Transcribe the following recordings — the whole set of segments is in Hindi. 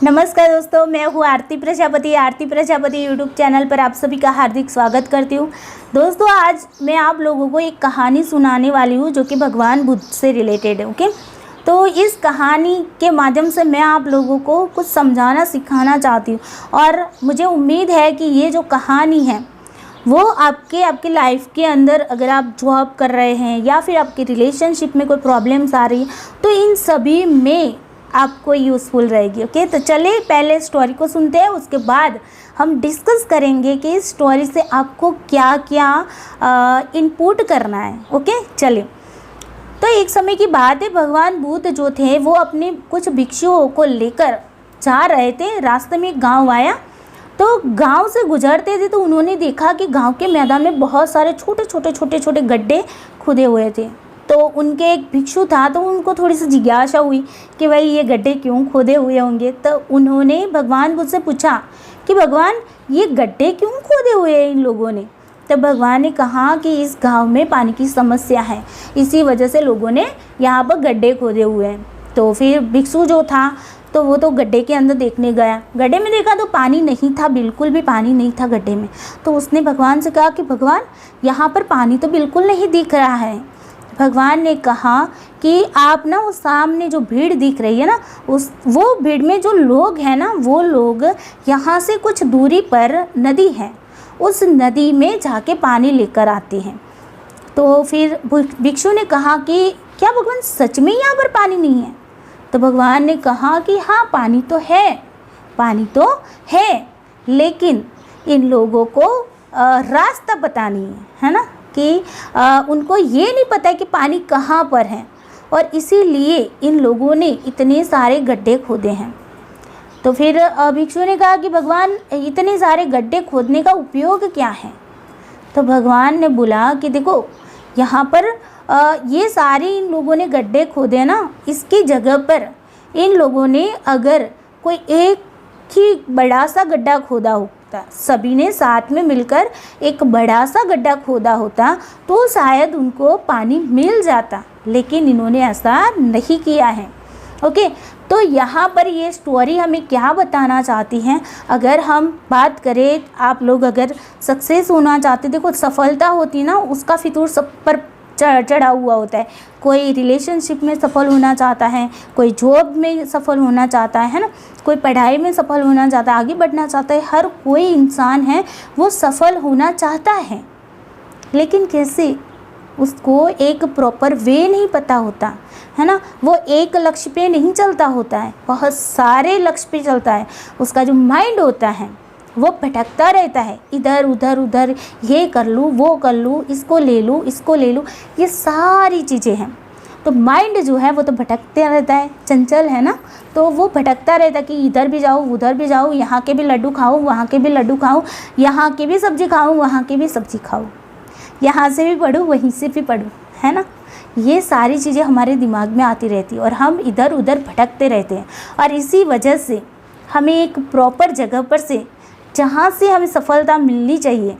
नमस्कार दोस्तों, मैं हूँ आरती प्रजापति यूट्यूब चैनल पर आप सभी का हार्दिक स्वागत करती हूँ। दोस्तों, आज मैं आप लोगों को एक कहानी सुनाने वाली हूँ जो कि भगवान बुद्ध से रिलेटेड है। ओके, तो इस कहानी के माध्यम से मैं आप लोगों को कुछ समझाना सिखाना चाहती हूँ और मुझे उम्मीद है कि ये जो कहानी है वो आपके लाइफ के अंदर, अगर आप जॉब कर रहे हैं या फिर आपके रिलेशनशिप में कोई प्रॉब्लम्स आ रही है तो इन सभी में आपको यूज़फुल रहेगी। ओके, तो चलिए पहले स्टोरी को सुनते हैं, उसके बाद हम डिस्कस करेंगे कि इस स्टोरी से आपको क्या क्या इनपुट करना है। ओके, चलिए। तो एक समय की बात है, भगवान बुद्ध जो थे वो अपने कुछ भिक्षुओं को लेकर जा रहे थे। रास्ते में एक गाँव आया, तो गांव से गुजरते थे तो उन्होंने देखा कि गांव के मैदान में बहुत सारे छोटे छोटे गड्ढे खुदे हुए थे। तो उनके एक भिक्षु था, तो उनको थोड़ी सी जिज्ञासा हुई कि भाई ये गड्ढे क्यों खोदे हुए होंगे। तो उन्होंने भगवान बुद्ध से पूछा कि भगवान ये गड्ढे क्यों खोदे हुए हैं इन लोगों ने। तब भगवान ने कहा कि इस गांव में पानी की समस्या है, इसी वजह से लोगों ने यहाँ पर गड्ढे खोदे हुए हैं। तो फिर भिक्षु जो था तो वो तो गड्ढे के अंदर देखने गया। गड्ढे में देखा तो पानी नहीं था, बिल्कुल भी पानी नहीं था गड्ढे में। तो उसने भगवान से कहा कि भगवान यहाँ पर पानी तो बिल्कुल नहीं दिख रहा है। भगवान ने कहा कि आप ना उस सामने जो भीड़ दिख रही है ना, वो भीड़ में जो लोग हैं ना, वो लोग यहाँ से कुछ दूरी पर नदी है, उस नदी में जाके पानी लेकर आते हैं। तो फिर भिक्षु ने कहा कि क्या भगवान सच में यहाँ पर पानी नहीं है। तो भगवान ने कहा कि हाँ, पानी तो है, लेकिन इन लोगों को रास्ता पता नहीं है ना, कि उनको ये नहीं पता है कि पानी कहाँ पर है, और इसीलिए इन लोगों ने इतने सारे गड्ढे खोदे हैं। तो फिर भिक्षु ने कहा कि भगवान इतने सारे गड्ढे खोदने का उपयोग क्या है। तो भगवान ने बोला कि देखो, यहाँ पर ये सारे इन लोगों ने गड्ढे खोदे ना, इसकी जगह पर इन लोगों ने अगर कोई एक ही बड़ा सा गड्ढा खोदा होता, सभी ने साथ में मिलकर एक बड़ा सा गड्ढा खोदा होता, तो शायद उनको पानी मिल जाता, लेकिन इन्होंने ऐसा नहीं किया है। ओके, तो यहाँ पर ये स्टोरी हमें क्या बताना चाहती है। अगर हम बात करें, आप लोग अगर सक्सेस होना चाहते, देखो सफलता होती ना, उसका फितूर सब पर चढ़ा हुआ होता है। कोई रिलेशनशिप में सफल होना चाहता है, कोई जॉब में सफल होना चाहता है ना, कोई पढ़ाई में सफल होना चाहता है, आगे बढ़ना चाहता है। हर कोई इंसान है वो सफल होना चाहता है, लेकिन कैसे, उसको एक प्रॉपर वे नहीं पता होता है ना। वो एक लक्ष्य पे नहीं चलता होता है, बहुत सारे लक्ष्य पे चलता है। उसका जो माइंड होता है वो भटकता रहता है, इधर उधर, ये कर लूँ, वो कर लूँ, इसको ले लूँ, ये सारी चीज़ें हैं। तो माइंड जो है वो तो भटकता रहता है, चंचल है ना, तो वो भटकता रहता है कि इधर भी जाऊँ, उधर भी जाऊँ, यहाँ के भी लड्डू खाऊँ, वहाँ के भी लड्डू खाऊँ, यहाँ की भी सब्ज़ी खाऊँ, वहाँ की भी सब्ज़ी खाऊँ, यहाँ से भी पढ़ूँ, वहीं से भी पढ़ूँ, है ना। ये सारी चीज़ें हमारे दिमाग में आती रहती है और हम इधर उधर भटकते रहते हैं। और इसी वजह से हमें एक प्रॉपर जगह पर से, जहाँ से हमें सफलता मिलनी चाहिए,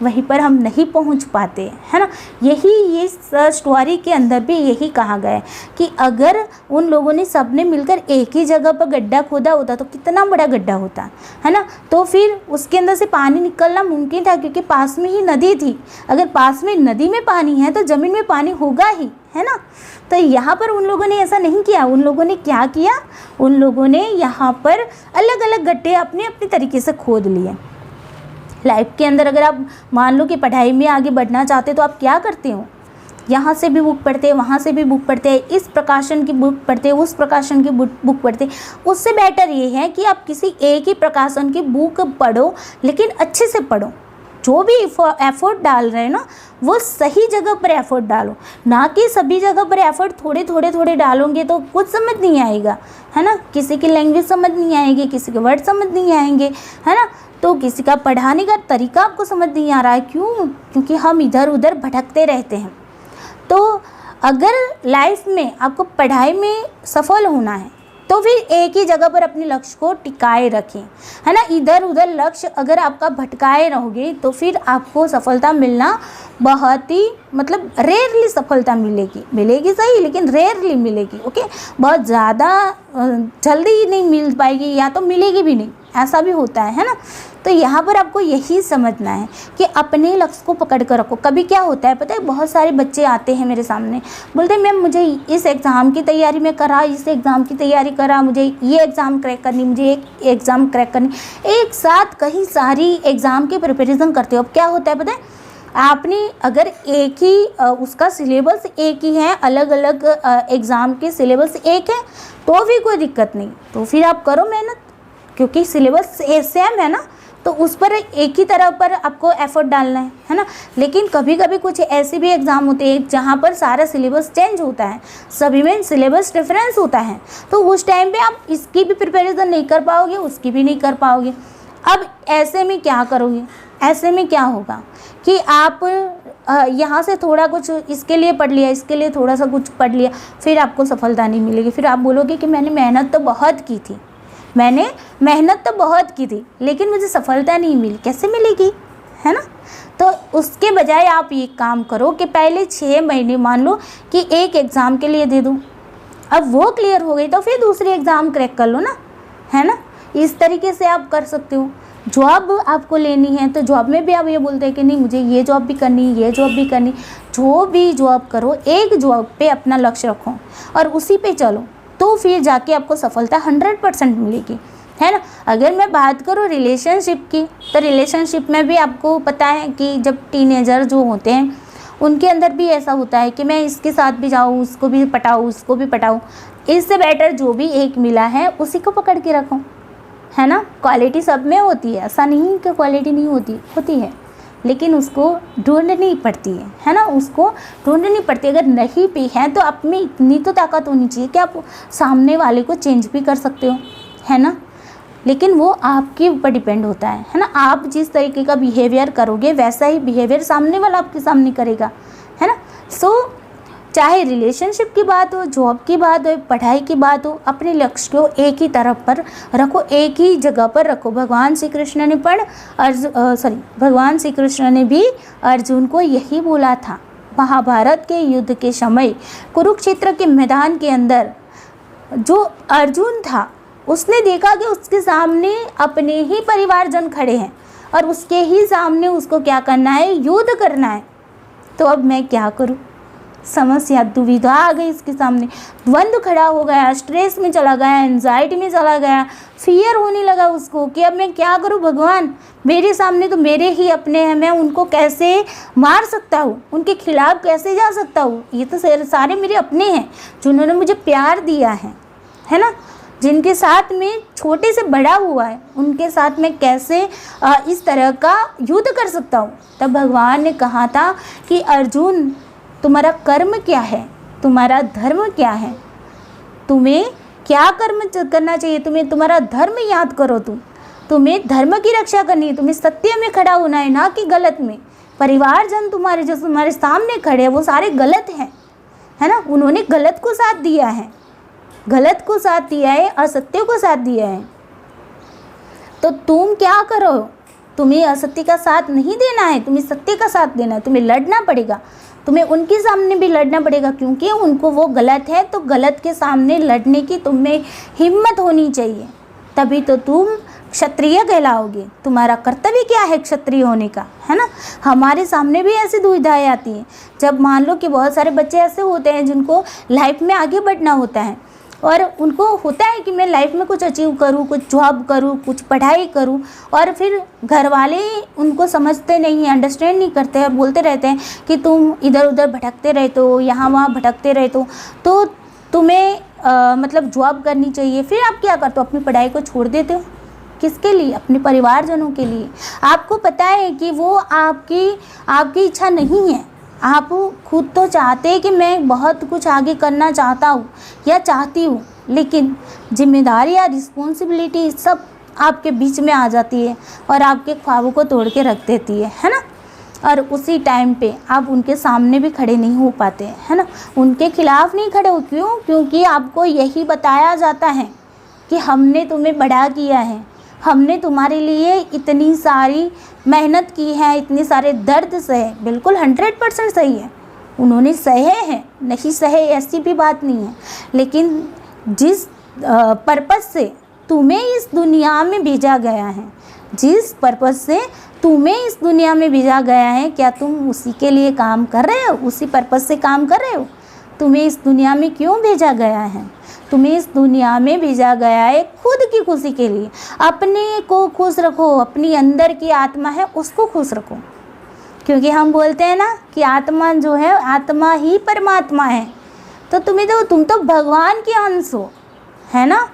वहीं पर हम नहीं पहुँच पाते, है ना। यही ये स्टोरी के अंदर भी यही कहा गया है कि अगर उन लोगों ने सबने मिलकर एक ही जगह पर गड्ढा खोदा होता तो कितना बड़ा गड्ढा होता, है ना। तो फिर उसके अंदर से पानी निकलना मुमकिन था, क्योंकि पास में ही नदी थी। अगर पास में नदी में पानी है तो ज़मीन में पानी होगा ही, है ना। तो यहाँ पर उन लोगों ने ऐसा नहीं किया। उन लोगों ने क्या किया, उन लोगों ने यहाँ पर अलग अलग गड्ढे अपने अपने तरीके से खोद लिए। लाइफ के अंदर अगर आप मान लो कि पढ़ाई में आगे बढ़ना चाहते तो आप क्या करते हो, यहाँ से भी बुक पढ़ते हैं, वहाँ से भी बुक पढ़ते हैं, इस प्रकाशन की बुक पढ़ते हैं, उस प्रकाशन की बुक पढ़ते हैं। उससे बेटर ये है कि आप किसी एक ही प्रकाशन की बुक पढ़ो, लेकिन अच्छे से पढ़ो। जो भी एफर्ट डाल रहे हैं ना, वो सही जगह पर एफर्ट डालो, ना कि सभी जगह पर एफर्ट थोड़े डालोगे तो कुछ समझ नहीं आएगा, है ना। किसी की लैंग्वेज समझ नहीं आएगी, किसी के वर्ड समझ नहीं आएंगे, है ना। तो किसी का पढ़ाने का तरीका आपको समझ नहीं आ रहा है, क्यों? क्योंकि हम इधर उधर भटकते रहते हैं। तो अगर लाइफ में आपको पढ़ाई में सफल होना है तो फिर एक ही जगह पर अपने लक्ष्य को टिकाए रखें, है ना। इधर उधर लक्ष्य अगर आपका भटकाए रहोगे तो फिर आपको सफलता मिलना बहुत ही मतलब रेयरली सफलता मिलेगी सही, लेकिन रेयरली मिलेगी। ओके, बहुत ज़्यादा जल्दी नहीं मिल पाएगी या तो मिलेगी भी नहीं, ऐसा भी होता है ना। तो यहाँ पर आपको यही समझना है कि अपने लक्ष्य को पकड़ कर रखो। कभी क्या होता है पता है, बहुत सारे बच्चे आते हैं मेरे सामने, बोलते हैं मैम मुझे इस एग्ज़ाम की तैयारी में करा, इस एग्ज़ाम की तैयारी करा, मुझे ये एग्ज़ाम क्रैक करनी, मुझे एक एग्ज़ाम क्रैक करनी, एक साथ कई सारी एग्ज़ाम की प्रिपरेशन करते हो। अब क्या होता है पता है, आपने अगर एक ही उसका सिलेबस एक ही है, अलग अलग एग्ज़ाम के सिलेबस एक है तो भी कोई दिक्कत नहीं, तो फिर आप करो मेहनत, क्योंकि सिलेबस सेम है ना, तो उस पर एक ही तरह पर आपको एफर्ट डालना है ना। लेकिन कभी कभी कुछ ऐसे भी एग्ज़ाम होते हैं जहाँ पर सारा सिलेबस चेंज होता है, सभी में सिलेबस डिफरेंस होता है, तो उस टाइम पे आप इसकी भी प्रिपरेशन नहीं कर पाओगे, उसकी भी नहीं कर पाओगे। अब ऐसे में क्या करोगे, ऐसे में क्या होगा कि आप यहाँ से थोड़ा कुछ इसके लिए पढ़ लिया, इसके लिए थोड़ा सा कुछ पढ़ लिया, फिर आपको सफलता नहीं मिलेगी। फिर आप बोलोगे कि मैंने मेहनत तो बहुत की थी, मैंने मेहनत तो बहुत की थी, लेकिन मुझे सफलता नहीं मिली, कैसे मिलेगी, है ना। तो उसके बजाय आप ये काम करो कि पहले 6 महीने मान लो कि एक एग्ज़ाम के लिए दे दूँ, अब वो क्लियर हो गई तो फिर दूसरी एग्ज़ाम क्रैक कर लो ना, है ना। इस तरीके से आप कर सकते हो। जॉब आपको लेनी है तो जॉब में भी आप ये बोलते हैं कि नहीं मुझे ये जॉब भी करनी, ये जॉब भी करनी, जो भी जॉब करो एक जॉब पे अपना लक्ष्य रखो और उसी पे चलो, तो फिर जाके आपको सफलता 100% मिलेगी, है ना। अगर मैं बात करूँ रिलेशनशिप की, तो रिलेशनशिप में भी आपको पता है कि जब टीनेजर जो होते हैं उनके अंदर भी ऐसा होता है कि मैं इसके साथ भी जाऊँ, उसको भी पटाऊँ, उसको भी पटाऊँ, इससे बेटर जो भी एक मिला है उसी को पकड़ के रखो, है ना। क्वालिटी सब में होती है, ऐसा नहीं कि क्वालिटी नहीं होती है, लेकिन उसको ढूंढनी पड़ती है ना, उसको ढूंढनी पड़ती है। अगर नहीं भी है तो आप में इतनी तो ताकत होनी चाहिए कि आप सामने वाले को चेंज भी कर सकते हो, है ना। लेकिन वो आपके ऊपर डिपेंड होता है ना। आप जिस तरीके का बिहेवियर करोगे वैसा ही बिहेवियर सामने वाला आपके सामने करेगा, है ना। सो चाहे रिलेशनशिप की बात हो, जॉब की बात हो, पढ़ाई की बात हो, अपने लक्ष्य को एक ही तरफ पर रखो, एक ही जगह पर रखो। भगवान श्री कृष्ण ने भगवान श्री कृष्ण ने भी अर्जुन को यही बोला था। महाभारत के युद्ध के समय कुरुक्षेत्र के मैदान के अंदर जो अर्जुन था उसने देखा कि उसके सामने अपने ही परिवारजन खड़े हैं और उसके ही सामने उसको क्या करना है, युद्ध करना है। तो अब मैं क्या करूं, समस्या दुविधा आ गई इसके सामने, द्वंद्व खड़ा हो गया, स्ट्रेस में चला गया, एंजाइटी में चला गया, फियर होने लगा उसको कि अब मैं क्या करूं भगवान, मेरे सामने तो मेरे ही अपने हैं, मैं उनको कैसे मार सकता हूँ, उनके खिलाफ कैसे जा सकता हूँ, ये तो सारे मेरे अपने हैं जिन्होंने मुझे प्यार दिया है ना, जिनके साथ में छोटे से बड़ा हुआ है, उनके साथ में कैसे इस तरह का युद्ध कर सकता हूँ। तब भगवान ने कहा था कि अर्जुन तुम्हारा कर्म क्या है, तुम्हारा धर्म क्या है, तुम्हें क्या कर्म करना चाहिए, तुम्हारा धर्म याद करो, तुम्हें धर्म की रक्षा करनी है, तुम्हें सत्य में खड़ा होना है, ना कि गलत में। परिवारजन तुम्हारे जो तुम्हारे सामने खड़े हैं वो सारे गलत हैं, है ना, उन्होंने गलत को साथ दिया है, गलत को साथ दिया है, असत्य को साथ दिया है। तो तुम क्या करो, तुम्हें असत्य का साथ नहीं देना है, तुम्हें सत्य का साथ देना है, तुम्हें लड़ना पड़ेगा, तुम्हें उनके सामने भी लड़ना पड़ेगा, क्योंकि उनको वो गलत है तो गलत के सामने लड़ने की तुम्हें हिम्मत होनी चाहिए, तभी तो तुम क्षत्रिय कहलाओगे। तुम्हारा कर्तव्य क्या है क्षत्रिय होने का, है ना। हमारे सामने भी ऐसी दुविधाएं आती हैं, जब मान लो कि बहुत सारे बच्चे ऐसे होते हैं जिनको लाइफ में आगे बढ़ना होता है और उनको होता है कि मैं लाइफ में कुछ अचीव करूँ, कुछ जॉब करूँ, कुछ पढ़ाई करूँ, और फिर घर वाले उनको समझते नहीं हैं, अंडरस्टैंड नहीं करते हैं, बोलते रहते हैं कि तुम इधर उधर भटकते रहते हो, यहाँ वहाँ भटकते रहते हो, तो तुम्हें मतलब जॉब करनी चाहिए। फिर आप क्या करते हो, अपनी पढ़ाई को छोड़ देते हो, किसके लिए, अपने परिवारजनों के लिए। आपको पता है कि वो आपकी इच्छा नहीं है, आप खुद तो चाहते हैं कि मैं बहुत कुछ आगे करना चाहता हूँ या चाहती हूँ, लेकिन जिम्मेदारी या रिस्पॉन्सिबिलिटी सब आपके बीच में आ जाती है और आपके ख्वाबों को तोड़ के रख देती है ना। और उसी टाइम पे आप उनके सामने भी खड़े नहीं हो पाते, है ना, उनके खिलाफ नहीं खड़े हो। क्यों? क्योंकि आपको यही बताया जाता है कि हमने तुम्हें बड़ा किया है, हमने तुम्हारे लिए इतनी सारी मेहनत की है, इतने सारे दर्द सहे। बिल्कुल 100% सही है, उन्होंने सहे हैं, नहीं सहे ऐसी भी बात नहीं है। लेकिन जिस पर्पस से तुम्हें इस दुनिया में भेजा गया है, जिस पर्पस से तुम्हें इस दुनिया में भेजा गया है, क्या तुम उसी के लिए काम कर रहे हो? उसी पर्पस से काम कर रहे हो? तुम्हें इस दुनिया में क्यों भेजा गया है? तुम्हें इस दुनिया में भेजा गया है खुद की खुशी के लिए। अपने को खुश रखो, अपनी अंदर की आत्मा है उसको खुश रखो, क्योंकि हम बोलते हैं ना कि आत्मा जो है, आत्मा ही परमात्मा है। तो तुम तो भगवान के अंश हो, है ना,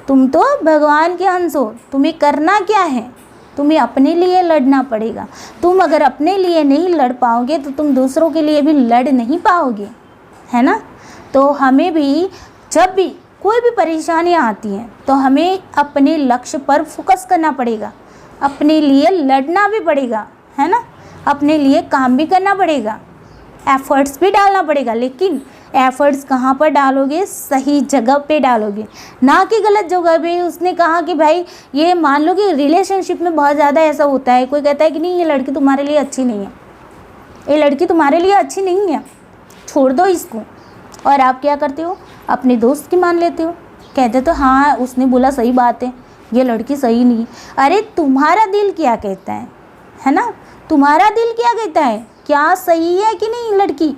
तुम तो भगवान के अंश हो। तुम्हें करना क्या है? तुम्हें अपने लिए लड़ना पड़ेगा। तुम अगर अपने लिए नहीं लड़ पाओगे तो तुम दूसरों के लिए भी लड़ नहीं पाओगे, है ना। तो हमें भी जब भी कोई भी परेशानियाँ आती हैं तो हमें अपने लक्ष्य पर फोकस करना पड़ेगा, अपने लिए लड़ना भी पड़ेगा, है ना, अपने लिए काम भी करना पड़ेगा, एफर्ट्स भी डालना पड़ेगा। लेकिन एफर्ट्स कहाँ पर डालोगे? सही जगह पे डालोगे, ना कि गलत जगह पे। उसने कहा कि भाई ये मान लो कि रिलेशनशिप में बहुत ज़्यादा ऐसा होता है, कोई कहता है कि नहीं ये लड़की तुम्हारे लिए अच्छी नहीं है, ये लड़की तुम्हारे लिए अच्छी नहीं है, छोड़ दो इसको। और आप क्या करते हो? अपने दोस्त की मान लेते हो, कहते तो हाँ उसने बोला सही बात है, ये लड़की सही नहीं। अरे तुम्हारा दिल क्या कहता है ना, तुम्हारा दिल क्या कहता है, क्या सही है कि नहीं लड़की?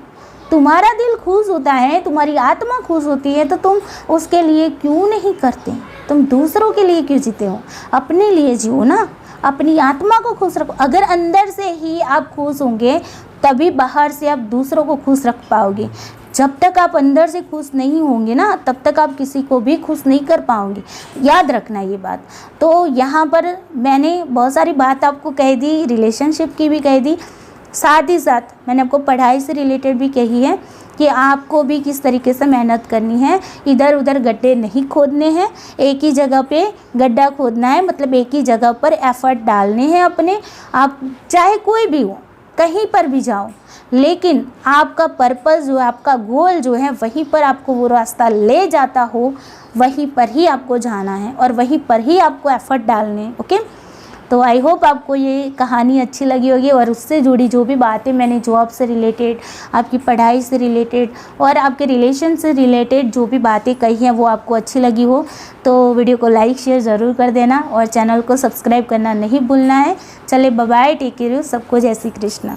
तुम्हारा दिल खुश होता है, तुम्हारी आत्मा खुश होती है, तो तुम उसके लिए क्यों नहीं करते? तुम दूसरों के लिए क्यों जीते हो? अपने लिए जियो ना, अपनी आत्मा को खुश रखो। अगर अंदर से ही आप खुश होंगे तभी बाहर से आप दूसरों को खुश रख पाओगे। जब तक आप अंदर से खुश नहीं होंगे ना, तब तक आप किसी को भी खुश नहीं कर पाओगे, याद रखना ये बात। तो यहाँ पर मैंने बहुत सारी बात आपको कह दी, रिलेशनशिप की भी कह दी, साथ ही साथ मैंने आपको पढ़ाई से रिलेटेड भी कही है कि आपको भी किस तरीके से मेहनत करनी है। इधर उधर गड्ढे नहीं खोदने हैं, एक ही जगह पे गड्ढा खोदना है, मतलब एक ही जगह पर एफर्ट डालने हैं अपने। आप चाहे कोई भी हो, कहीं पर भी जाओ, लेकिन आपका पर्पस जो है, आपका गोल जो है, वहीं पर आपको वो रास्ता ले जाता हो, वहीं पर ही आपको जाना है और वहीं पर ही आपको एफर्ट डालने हैं। ओके, तो आई होप आपको ये कहानी अच्छी लगी होगी और उससे जुड़ी जो भी बातें मैंने जॉब से रिलेटेड, आपकी पढ़ाई से रिलेटेड और आपके रिलेशन से रिलेटेड जो भी बातें कही हैं वो आपको अच्छी लगी हो तो वीडियो को लाइक शेयर ज़रूर कर देना और चैनल को सब्सक्राइब करना नहीं भूलना है। चले बाय बाय, टेक केयर, सबको जय श्री कृष्णा।